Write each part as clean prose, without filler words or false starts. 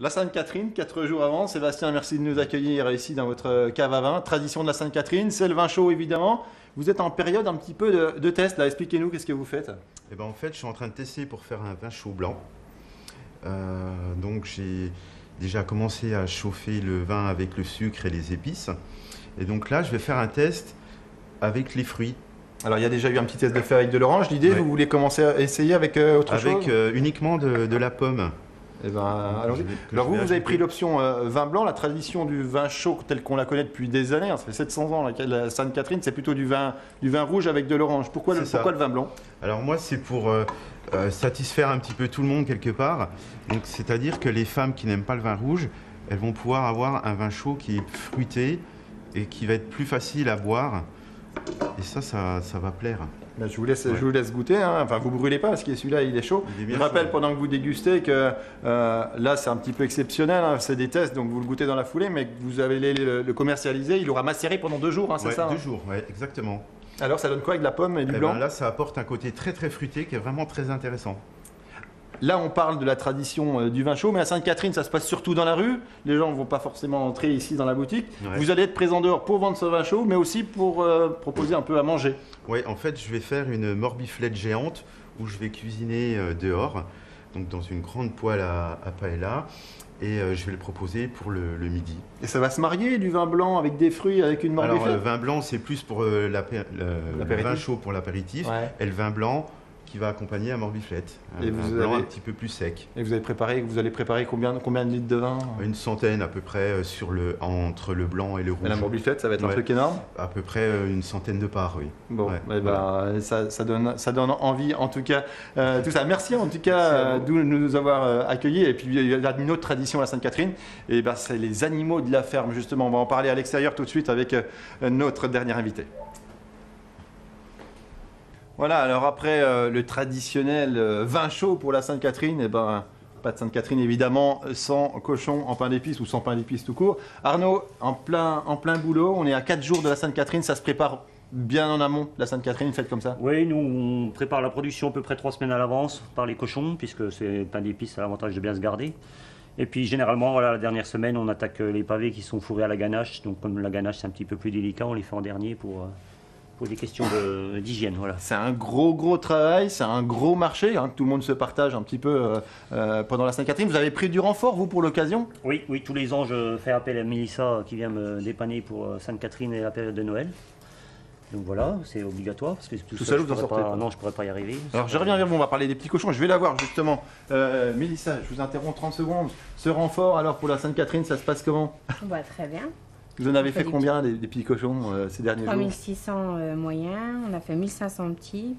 La Sainte-Catherine, 4 jours avant. Sébastien, merci de nous accueillir ici dans votre cave à vin. Tradition de la Sainte-Catherine, c'est le vin chaud évidemment. Vous êtes en période un petit peu de test là. Expliquez-nous qu'est-ce que vous faites. Eh ben, en fait, je suis en train de tester pour faire un vin chaud blanc. Donc j'ai déjà commencé à chauffer le vin avec le sucre et les épices. Et donc là, je vais faire un test avec les fruits. Alors il y a déjà eu un petit test de fait avec de l'orange. L'idée, Ouais. vous voulez commencer à essayer avec autre chose? Avec uniquement de la pomme. Eh ben, allons-y. Alors vous avez pris l'option vin blanc, la tradition du vin chaud telle qu'on la connaît depuis des années, hein, ça fait 700 ans, la Sainte-Catherine, c'est plutôt du vin rouge avec de l'orange. Pourquoi le vin blanc? Alors moi, c'est pour satisfaire un petit peu tout le monde quelque part. Donc c'est-à-dire que les femmes qui n'aiment pas le vin rouge, elles vont pouvoir avoir un vin chaud qui est fruité et qui va être plus facile à boire. Et ça va plaire. Ben, je vous laisse goûter, hein. Enfin vous brûlez pas parce que celui-là il est chaud. Je rappelle pendant que vous dégustez que là c'est un petit peu exceptionnel, hein. C'est des tests donc vous le goûtez dans la foulée, mais que vous avez le commercialiser, il aura macéré pendant 2 jours, hein, c'est ça? 2 jours, ouais, exactement. Alors ça donne quoi avec de la pomme et du blanc? Là ça apporte un côté très très fruité qui est vraiment très intéressant. Là, on parle de la tradition du vin chaud, mais à Sainte-Catherine, ça se passe surtout dans la rue. Les gens ne vont pas forcément entrer ici dans la boutique. Ouais. Vous allez être présent dehors pour vendre ce vin chaud, mais aussi pour proposer un peu à manger. Oui, en fait, je vais faire une morbiflette géante où je vais cuisiner dehors, donc dans une grande poêle à paella. Et je vais le proposer pour le midi. Et ça va se marier, du vin blanc avec des fruits, avec une morbiflette? Alors, le vin blanc, c'est plus pour le vin chaud pour l'apéritif. Ouais. Et le vin blanc qui va accompagner un morbiflette, un blanc un petit peu plus sec. Et vous allez préparer combien de litres de vin? Une centaine à peu près entre le blanc et le rouge. Et la morbiflette, ça va être un truc énorme? À peu près une centaine de parts, oui. Bon, ouais, voilà. Ça donne envie en tout cas. Tout ça. Merci en tout cas de nous avoir accueillis. Et puis il y a une autre tradition à Sainte-Catherine, et ben, c'est les animaux de la ferme justement. On va en parler à l'extérieur tout de suite avec notre dernier invité. Voilà, alors après le traditionnel vin chaud pour la Sainte-Catherine, eh ben, pas de Sainte-Catherine évidemment sans cochon en pain d'épices ou sans pain d'épices tout court. Arnaud, en plein boulot, on est à 4 jours de la Sainte-Catherine, ça se prépare bien en amont, la Sainte-Catherine, faite comme ça? Oui, nous on prépare la production à peu près 3 semaines à l'avance par les cochons, puisque c'est pain d'épices, ça a l'avantage de bien se garder. Et puis généralement, voilà, la dernière semaine, on attaque les pavés qui sont fourrés à la ganache. Donc comme la ganache c'est un petit peu plus délicat, on les fait en dernier pour des questions d'hygiène. Voilà. C'est un gros travail, c'est un gros marché, hein, que tout le monde se partage un petit peu pendant la Sainte-Catherine. Vous avez pris du renfort, vous, pour l'occasion? Oui, tous les ans, je fais appel à Mélissa qui vient me dépanner pour Sainte-Catherine et la période de Noël. Donc voilà, c'est obligatoire, parce que tout seul, vous en sortez pas. Non, je ne pourrais pas y arriver. Alors je reviens vers vous, on va parler des petits cochons, je vais la voir justement. Mélissa, je vous interromps 30 secondes. Ce renfort, alors pour la Sainte-Catherine, ça se passe comment? Bah, très bien. Vous en avez fait combien des petits cochons ces derniers jours? 3600 moyens, on a fait 1500 petits,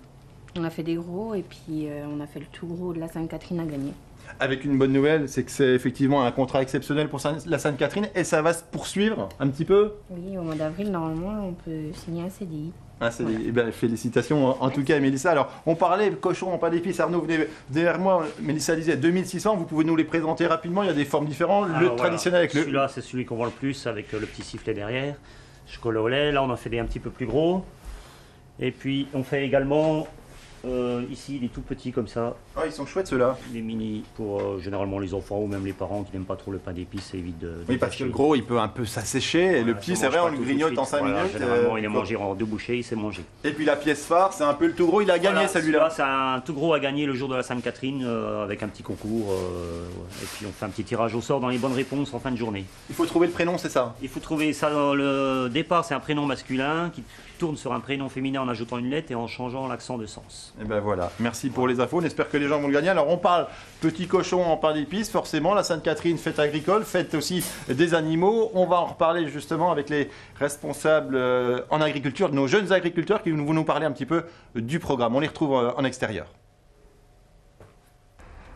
on a fait des gros et puis on a fait le tout gros de la Sainte-Catherine à gagner. Avec une bonne nouvelle, c'est que c'est effectivement un contrat exceptionnel pour la Sainte-Catherine et ça va se poursuivre un petit peu? Oui, au mois d'avril, normalement, on peut signer un CDI. Ah, voilà. Eh bien, félicitations en tout cas, Mélissa. Alors, on parlait de cochons en pain d'épices. Arnaud, venez derrière moi. Mélissa disait 2600. Vous pouvez nous les présenter rapidement? Il y a des formes différentes. Alors, traditionnel avec celui-là, c'est celui qu'on vend le plus avec le petit sifflet derrière. Chocolat au lait. Là, on en fait des un petit peu plus gros. Et puis, on fait également ici des tout petits comme ça. Ah, ils sont chouettes ceux-là. Des mini pour généralement les enfants ou même les parents qui n'aiment pas trop le pain d'épices, ça évite de. Oui, parce que le gros, il peut un peu s'assécher. Et le petit, c'est vrai, on le grignote en 5 minutes. Généralement, il est mangé en 2 bouchées, il s'est mangé. Et puis la pièce phare, c'est un peu le tout gros. Il a gagné celui-là. C'est un tout gros à gagner le jour de la Sainte-Catherine avec un petit concours. Et puis on fait un petit tirage au sort dans les bonnes réponses en fin de journée. Il faut trouver le prénom, c'est ça? Il faut trouver ça dans le départ, c'est un prénom masculin qui tourne sur un prénom féminin en ajoutant une lettre et en changeant l'accent de sens. Et ben voilà, merci pour les infos, on espère que les gens vont le gagner. Alors on parle petit cochon en pain d'épices, forcément, la Sainte-Catherine, fête agricole, fête aussi des animaux. On va en reparler justement avec les responsables en agriculture, nos jeunes agriculteurs qui vont nous parler un petit peu du programme. On les retrouve en extérieur.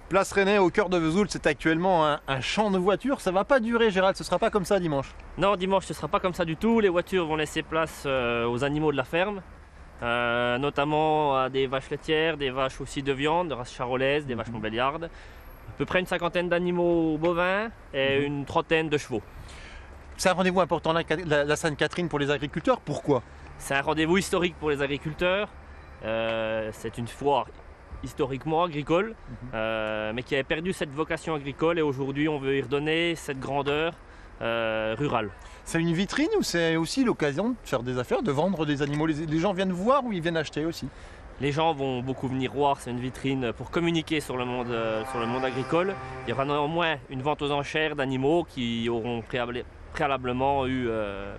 Place René, au cœur de Vesoul, c'est actuellement un champ de voitures. Ça va pas durer, Gérald, ce sera pas comme ça dimanche? Non, dimanche ce sera pas comme ça du tout. Les voitures vont laisser place aux animaux de la ferme, notamment à des vaches laitières, des vaches aussi de viande, de race charolaise, des vaches montbéliardes. À peu près une 50aine d'animaux bovins et une 30aine de chevaux. C'est un rendez-vous important, la Sainte-Catherine, pour les agriculteurs. Pourquoi? C'est un rendez-vous historique pour les agriculteurs. C'est une foire historiquement agricole, mais qui avait perdu cette vocation agricole et aujourd'hui on veut y redonner cette grandeur rurale. C'est une vitrine ou c'est aussi l'occasion de faire des affaires, de vendre des animaux? Les gens viennent voir ou ils viennent acheter aussi? Les gens vont beaucoup venir voir, c'est une vitrine pour communiquer sur le monde agricole. Il y aura néanmoins une vente aux enchères d'animaux qui auront préalablement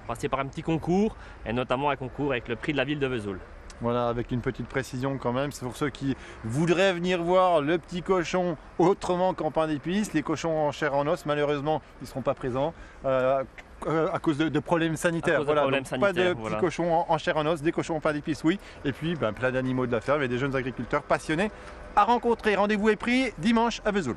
passé par un petit concours, et notamment un concours avec le prix de la ville de Vesoul. Voilà, avec une petite précision quand même, c'est pour ceux qui voudraient venir voir le petit cochon autrement qu'en pain d'épices. Les cochons en chair en os, malheureusement, ils ne seront pas présents à cause de problèmes sanitaires. Voilà, donc pas de petits cochons en chair en os, des cochons en pain d'épices, oui. Et puis plein d'animaux de la ferme et des jeunes agriculteurs passionnés à rencontrer. Rendez-vous est pris dimanche à Vesoul.